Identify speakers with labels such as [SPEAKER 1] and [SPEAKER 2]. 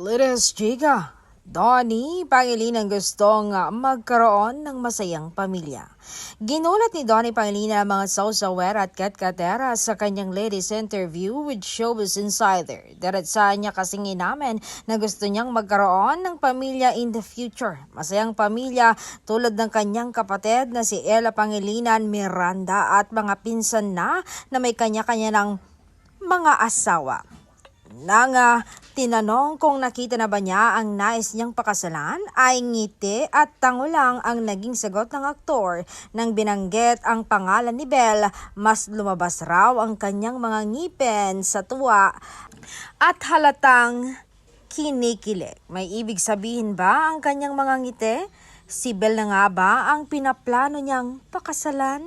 [SPEAKER 1] Lides Chica, Donnie Pangilinan gustong magkaroon ng masayang pamilya. Ginulat ni Donnie Pangilinan ang mga sausawer at katkatera sa kanyang latest interview with Showbiz Insider. Diretsahan niya kasing inamin na gusto niyang magkaroon ng pamilya in the future. Masayang pamilya tulad ng kanyang kapatid na si Ella Pangilinan, Miranda at mga pinsan na may kanya-kanya ng mga asawa. Nang tinanong kung nakita na ba niya ang nais niyang pakasalan, ay ngiti at tango lang ang naging sagot ng aktor. Nang binanggit ang pangalan ni Belle, mas lumabas raw ang kanyang mga ngipin sa tuwa at halatang kinikilig. May ibig sabihin ba ang kanyang mga ngiti? Si Belle na nga ba ang pinaplano niyang pakasalan?